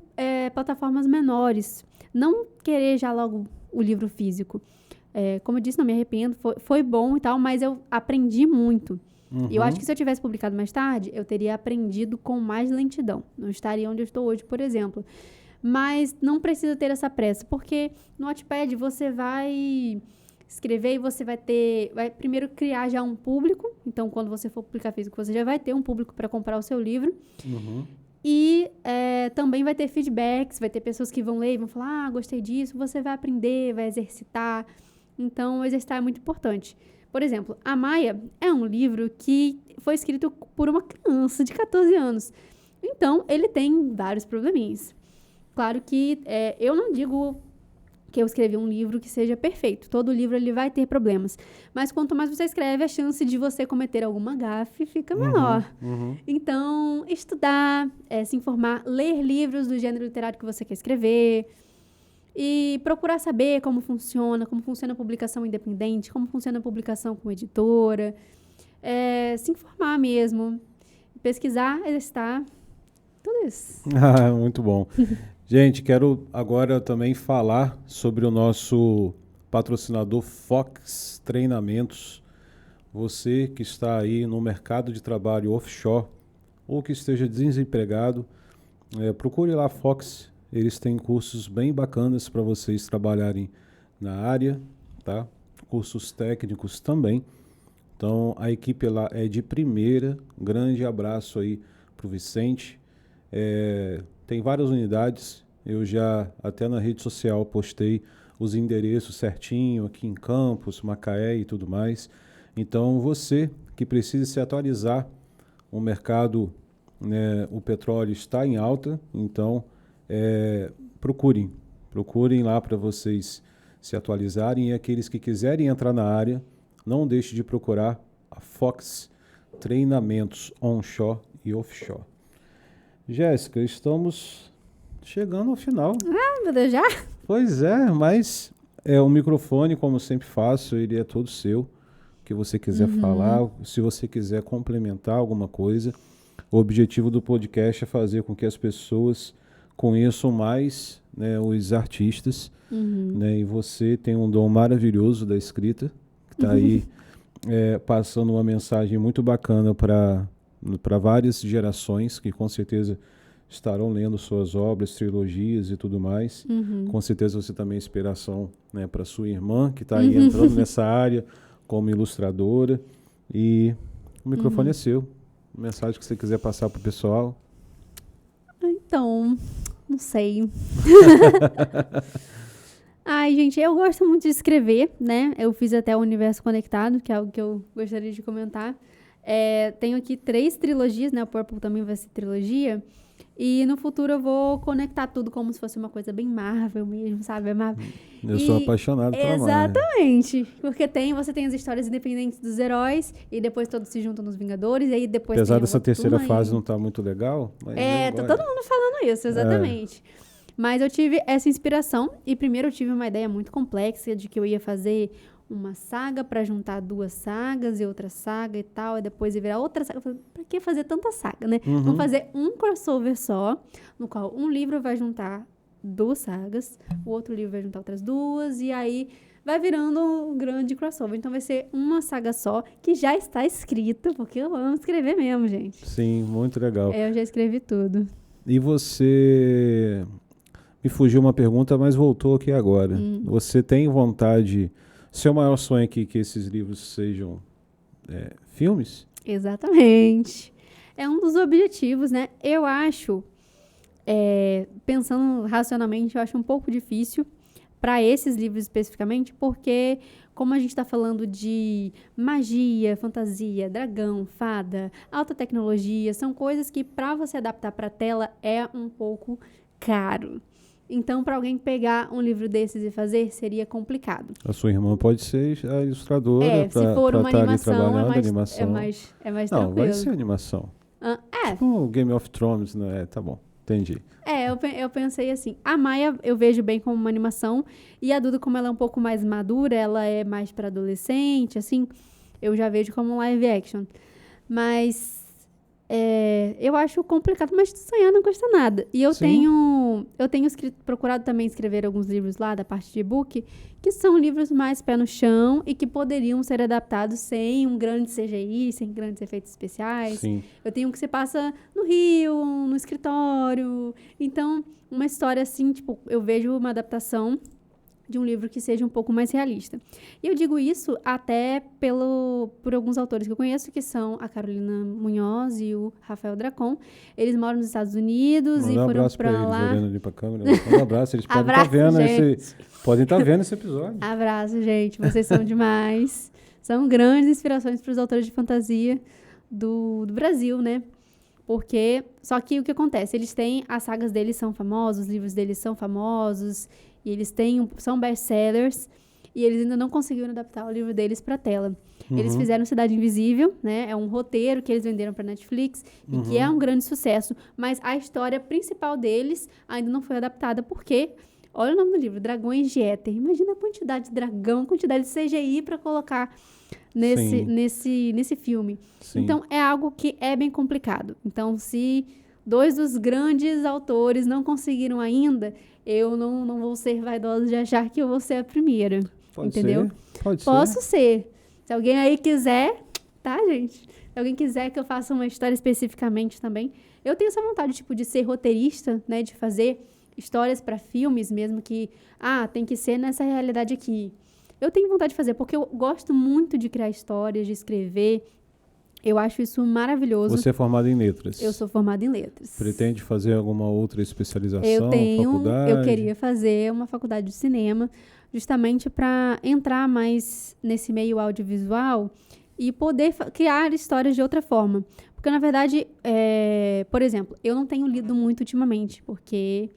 plataformas menores. Não querer já logo o livro físico. Como eu disse, não me arrependo, foi bom e tal, mas eu aprendi muito. E eu acho que se eu tivesse publicado mais tarde, eu teria aprendido com mais lentidão. Não estaria onde eu estou hoje, por exemplo. Mas não precisa ter essa pressa, porque no Wattpad você vai escrever e você vai primeiro criar já um público. Então, quando você for publicar físico, você já vai ter um público para comprar o seu livro. E também vai ter feedbacks, vai ter pessoas que vão ler e vão falar, gostei disso. Você vai aprender, vai exercitar. Então, exercitar é muito importante. Por exemplo, A Maia é um livro que foi escrito por uma criança de 14 anos. Então, ele tem vários probleminhas. Claro que eu não digo que eu escrevi um livro que seja perfeito. Todo livro ele vai ter problemas. Mas quanto mais você escreve, a chance de você cometer alguma gafe fica menor. Então, estudar, se informar, ler livros do gênero literário que você quer escrever e procurar saber como funciona a publicação independente, como funciona a publicação com editora, se informar mesmo, pesquisar, exercitar, tudo isso. Muito bom. Gente, quero agora também falar sobre o nosso patrocinador Fox Treinamentos. Você que está aí no mercado de trabalho offshore ou que esteja desempregado, procure lá a Fox. Eles têm cursos bem bacanas para vocês trabalharem na área, tá? Cursos técnicos também. Então, a equipe lá é de primeira. Um grande abraço aí para o Vicente. Tem várias unidades, eu já até na rede social postei os endereços certinho aqui em Campos, Macaé e tudo mais. Então você que precisa se atualizar, o mercado, né, o petróleo está em alta, então procurem lá para vocês se atualizarem, e aqueles que quiserem entrar na área, não deixe de procurar a Fox Treinamentos Onshore e Offshore. Jéssica, estamos chegando ao final. Meu Deus, já? Pois é, mas o microfone, como eu sempre faço, ele é todo seu. O que você quiser falar, se você quiser complementar alguma coisa. O objetivo do podcast é fazer com que as pessoas conheçam mais, né, os artistas. Né, e você tem um dom maravilhoso da escrita, que está aí passando uma mensagem muito bacana para várias gerações que com certeza estarão lendo suas obras, trilogias e tudo mais. Com certeza você também é inspiração, né, para sua irmã, que está aí entrando nessa área como ilustradora. E o microfone é seu. Mensagem que você quiser passar para o pessoal. Então, não sei. Ai, gente, eu gosto muito de escrever, né? Eu fiz até o Universo Conectado, que é algo que eu gostaria de comentar. Tenho aqui 3 trilogias, né? O Purple também vai ser trilogia. E no futuro eu vou conectar tudo como se fosse uma coisa bem Marvel mesmo, sabe? É Marvel. Eu sou apaixonado pela Marvel. Exatamente. Porque você tem as histórias independentes dos heróis, e depois todos se juntam nos Vingadores, e aí depois Apesar tem dessa terceira fase aí. não tá muito legal. Mas Tá todo mundo falando isso, exatamente. Mas eu tive essa inspiração, e primeiro eu tive uma ideia muito complexa de que eu ia fazer uma saga pra juntar 2 sagas e outra saga e tal, e depois ia virar outra saga. Eu falei, pra que fazer tanta saga, né? Vamos fazer um crossover só, no qual um livro vai juntar 2 sagas, o outro livro vai juntar outras 2, e aí vai virando um grande crossover. Então vai ser uma saga só, que já está escrita, porque eu amo escrever mesmo, gente. Sim, muito legal. Eu já escrevi tudo. E você... Me fugiu uma pergunta, mas voltou aqui agora. Você tem vontade... Seu maior sonho é que esses livros sejam filmes? Exatamente. É um dos objetivos, né? Eu acho, pensando racionalmente, eu acho um pouco difícil para esses livros especificamente, porque como a gente está falando de magia, fantasia, dragão, fada, alta tecnologia, são coisas que para você adaptar para tela é um pouco caro. Então, para alguém pegar um livro desses e fazer, seria complicado. A sua irmã pode ser a ilustradora. Se for uma animação, animação. É mais não, tranquilo. vai ser animação. É. Tipo o Game of Thrones, né? Tá bom, entendi. Eu pensei assim, a Maia eu vejo bem como uma animação, e a Duda, como ela é um pouco mais madura, ela é mais para adolescente, assim, eu já vejo como um live action. Mas eu acho complicado, mas sonhar não custa nada. E eu tenho procurado também escrever alguns livros lá da parte de e-book, que são livros mais pé no chão e que poderiam ser adaptados sem um grande CGI, sem grandes efeitos especiais. Sim. Eu tenho um que se passa no Rio, no escritório. Então, uma história assim, tipo, eu vejo uma adaptação de um livro que seja um pouco mais realista. E eu digo isso até por alguns autores que eu conheço, que são a Carolina Munhoz e o Rafael Dracon. Eles moram nos Estados Unidos e foram pra lá. Olhando ali pra câmera. Um abraço, eles podem estar vendo esse episódio. Abraço, gente. Vocês são demais. São grandes inspirações para os autores de fantasia do Brasil, né? Só que o que acontece? Eles têm, as sagas deles são famosas, os livros deles são famosos, e eles são best-sellers, e eles ainda não conseguiram adaptar o livro deles para tela. Eles fizeram Cidade Invisível, né? É um roteiro que eles venderam para Netflix, e que é um grande sucesso, mas a história principal deles ainda não foi adaptada, porque, olha o nome do livro, Dragões de Éter. Imagina a quantidade de dragão, a quantidade de CGI para colocar nesse filme. Sim. Então, é algo que é bem complicado. Então, se 2 dos grandes autores não conseguiram ainda, eu não vou ser vaidosa de achar que eu vou ser a primeira. Entendeu? Posso ser. Se alguém aí quiser, tá, gente? Se alguém quiser que eu faça uma história especificamente também, eu tenho essa vontade, tipo, de ser roteirista, né? De fazer histórias para filmes mesmo que, tem que ser nessa realidade aqui. Eu tenho vontade de fazer, porque eu gosto muito de criar histórias, de escrever. Eu acho isso maravilhoso. Você é formada em letras? Eu sou formada em letras. Pretende fazer alguma outra especialização, faculdade? Eu queria fazer uma faculdade de cinema, justamente para entrar mais nesse meio audiovisual e poder criar histórias de outra forma. Porque, na verdade, por exemplo, eu não tenho lido muito ultimamente, porque,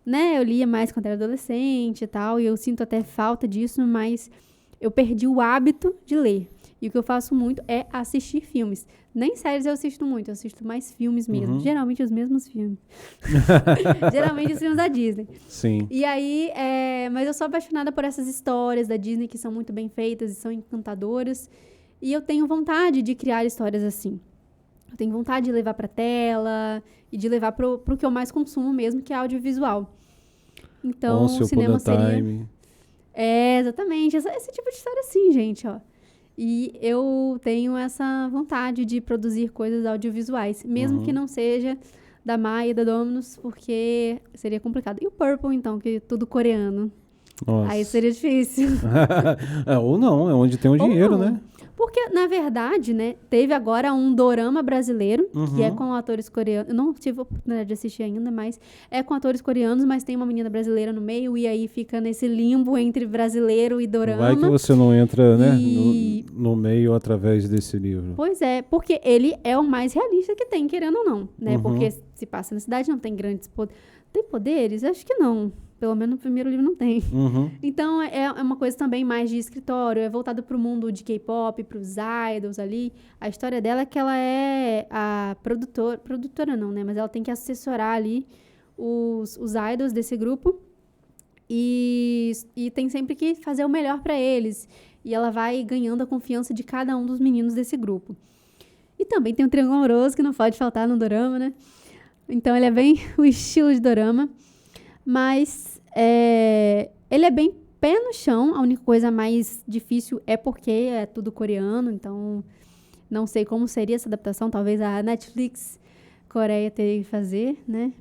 né, eu lia mais quando era adolescente e tal, e eu sinto até falta disso, mas eu perdi o hábito de ler. E o que eu faço muito é assistir filmes. Nem séries eu assisto muito, eu assisto mais filmes mesmo. Geralmente os mesmos filmes. Geralmente os filmes da Disney. Sim. E aí, mas eu sou apaixonada por essas histórias da Disney que são muito bem feitas e são encantadoras. E eu tenho vontade de criar histórias assim. Eu tenho vontade de levar pra tela e de levar pro que eu mais consumo mesmo, que é audiovisual. Então, o cinema seria... exatamente. Esse tipo de história assim, gente, ó. E eu tenho essa vontade de produzir coisas audiovisuais, mesmo que não seja da Maia e da Dominus, porque seria complicado. E o Purple, então, que é tudo coreano. Nossa. Aí seria difícil. Ou não, é onde tem o dinheiro, né? Porque, na verdade, né, teve agora um dorama brasileiro, que é com atores coreanos. Eu não tive a oportunidade de assistir ainda, mas é com atores coreanos, mas tem uma menina brasileira no meio, e aí fica nesse limbo entre brasileiro e dorama. Vai que você não entra, né, E- no meio através desse livro. Pois é, porque ele é o mais realista que tem, querendo ou não, né? Uhum. Porque se passa na cidade, não tem grandes poderes. Tem poderes? Acho que não. Pelo menos no primeiro livro não tem. Uhum. Então, é uma coisa também mais de escritório, é voltado pro mundo de K-pop, pros idols ali. A história dela é que ela é a produtora não, né? Mas ela tem que assessorar ali os idols desse grupo e tem sempre que fazer o melhor pra eles. E ela vai ganhando a confiança de cada um dos meninos desse grupo. E também tem um triângulo amoroso que não pode faltar no dorama, né? Então, ele é bem o estilo de dorama. Mas ele é bem pé no chão. A única coisa mais difícil é porque é tudo coreano. Então, não sei como seria essa adaptação. Talvez a Netflix Coreia teria que fazer, né?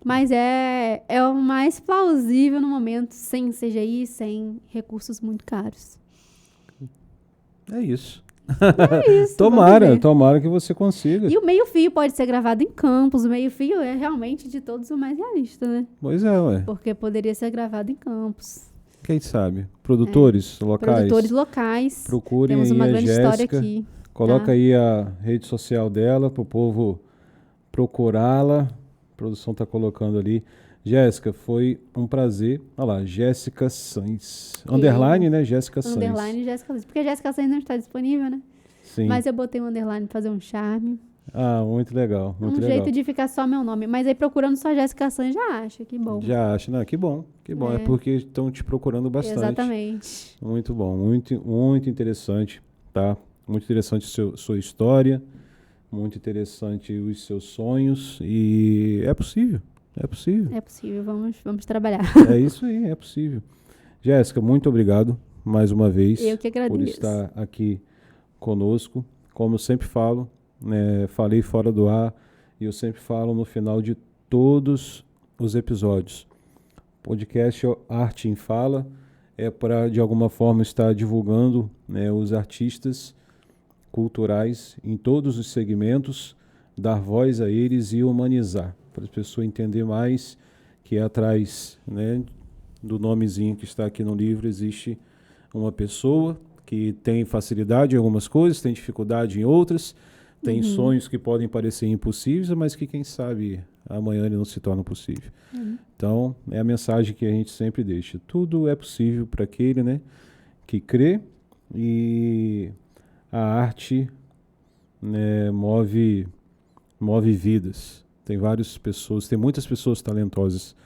Mas é o mais plausível no momento, sem CGI, sem recursos muito caros. É isso. É isso. vamos ver. Tomara que você consiga. E o meio-fio pode ser gravado em campos. O meio-fio é realmente de todos o mais realista, né? Pois é, ué. Porque poderia ser gravado em campos. Quem sabe? Produtores locais. Produtores locais. Procurem Temos aí uma a grande história Jéssica. aqui. Coloca tá? aí a rede social dela para o povo procurá-la. A produção está colocando ali. Jéssica, foi um prazer. Olha lá, Jéssica Sainz. Underline, né? Jéssica Sainz. Underline Jéssica Sainz. Porque a Jéssica Sainz não está disponível, né? Sim. Mas eu botei um underline pra fazer um charme. Ah, muito legal. Muito um legal. jeito de ficar só meu nome. Mas aí procurando só Jéssica Sainz já acha. Que bom. Já acha, né? Que bom. Que bom. É, É. porque estão te procurando bastante. Exatamente. Muito bom. Muito interessante, tá? Muito interessante sua história. Muito interessante os seus sonhos. E é possível. É possível. É possível. Vamos trabalhar. É isso aí, é possível. Jéssica, muito obrigado mais uma vez Eu que agradeço. por estar aqui conosco. Como eu sempre falo, né, falei fora do ar e eu sempre falo no final de todos os episódios. Podcast Arte em Fala é para, de alguma forma, estar divulgando, né, os artistas culturais em todos os segmentos, dar voz a eles e humanizar, para as pessoas entenderem mais que atrás, né, do nomezinho que está aqui no livro existe uma pessoa que tem facilidade em algumas coisas, tem dificuldade em outras, tem sonhos que podem parecer impossíveis, mas que quem sabe amanhã ele não se torna possível. Então, é a mensagem que a gente sempre deixa. Tudo é possível para aquele, né, que crê, e a arte, né, move vidas. Tem muitas pessoas talentosas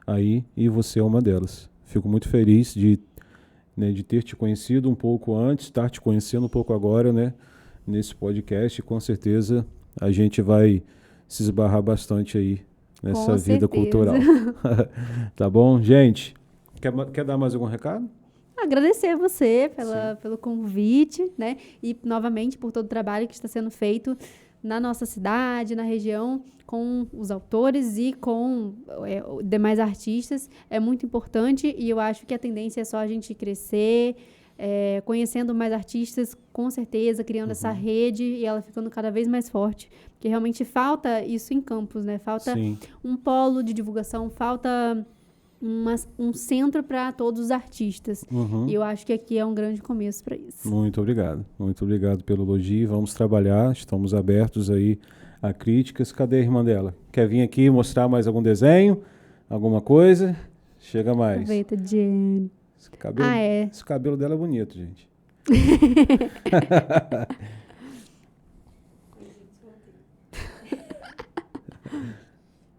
aí e você é uma delas. Fico muito feliz de ter te conhecido um pouco antes, estar te conhecendo um pouco agora, né, nesse podcast. Com certeza a gente vai se esbarrar bastante aí nessa vida cultural. Tá bom? Gente, quer dar mais algum recado? Agradecer você pelo convite, né? E, novamente, por todo o trabalho que está sendo feito na nossa cidade, na região, com os autores e com demais artistas. É muito importante e eu acho que a tendência é só a gente crescer, conhecendo mais artistas, com certeza, criando essa rede e ela ficando cada vez mais forte. Porque realmente falta isso em Campos, né? Falta Sim. um polo de divulgação, falta um centro para todos os artistas. E eu acho que aqui é um grande começo para isso. Muito obrigado. Muito obrigado pelo elogio. Vamos trabalhar, estamos abertos aí a críticas. Cadê a irmã dela? Quer vir aqui mostrar mais algum desenho? Alguma coisa? Chega mais. Aproveita, Jenny. Esse cabelo dela é bonito, gente.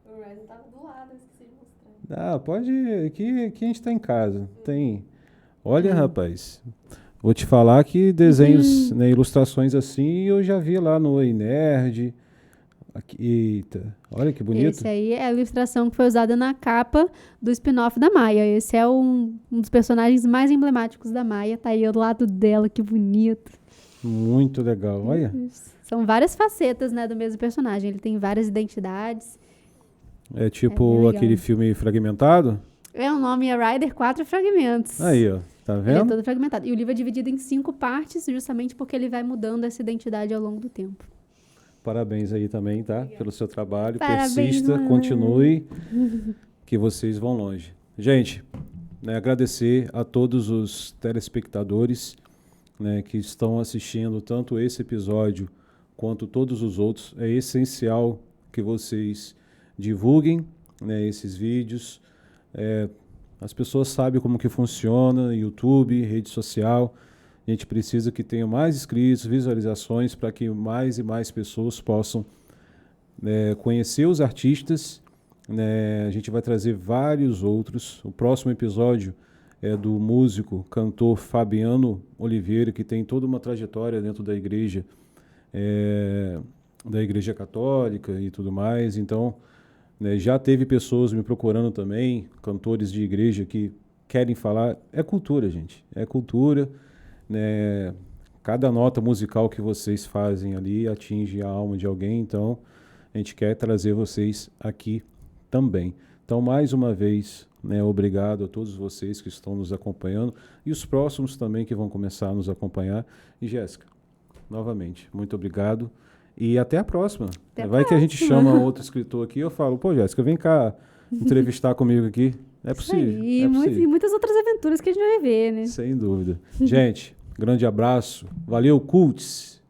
O Ryzen tava do lado, eu esqueci de mostrar. Ah, pode ir. Aqui a gente está em casa. Tem. Olha, rapaz. Vou te falar que desenhos, né, ilustrações assim, eu já vi lá no Ei Nerd. Aqui, eita, olha que bonito. Esse aí é a ilustração que foi usada na capa do spin-off da Maia. Esse é um dos personagens mais emblemáticos da Maia. Tá aí ao lado dela, que bonito. Muito legal, olha. São várias facetas, né, do mesmo personagem. Ele tem várias identidades. É tipo legal. aquele filme Fragmentado. O nome é Rider 4 Fragmentos. Aí, ó. Tá Ele é vendo? todo fragmentado. E o livro é dividido em 5 partes, justamente porque ele vai mudando essa identidade ao longo do tempo. Parabéns aí também, tá? Pelo seu trabalho. Parabéns, Persista, mãe. continue, que vocês vão longe. Gente, né, agradecer a todos os telespectadores, né, que estão assistindo tanto esse episódio quanto todos os outros. É essencial que vocês divulguem, né, esses vídeos. As pessoas sabem como que funciona, YouTube, rede social. A gente precisa que tenha mais inscritos, visualizações, para que mais e mais pessoas possam conhecer os artistas. Né? A gente vai trazer vários outros. O próximo episódio é do músico, cantor Fabiano Oliveira, que tem toda uma trajetória dentro da igreja católica e tudo mais. Então, né, já teve pessoas me procurando também, cantores de igreja que querem falar. É cultura, gente. É cultura. Né? Cada nota musical que vocês fazem ali atinge a alma de alguém. Então, a gente quer trazer vocês aqui também. Então, mais uma vez, né, obrigado a todos vocês que estão nos acompanhando e os próximos também que vão começar a nos acompanhar. E, Jéssica, novamente, muito obrigado. E até a próxima. Até a Vai que a gente próxima. chama outro escritor aqui, eu falo, pô, Jéssica, vem cá entrevistar comigo aqui. É possível. E É possível. muitas outras aventuras que a gente vai ver, né? Sem dúvida. Gente, grande abraço. Valeu, Cults!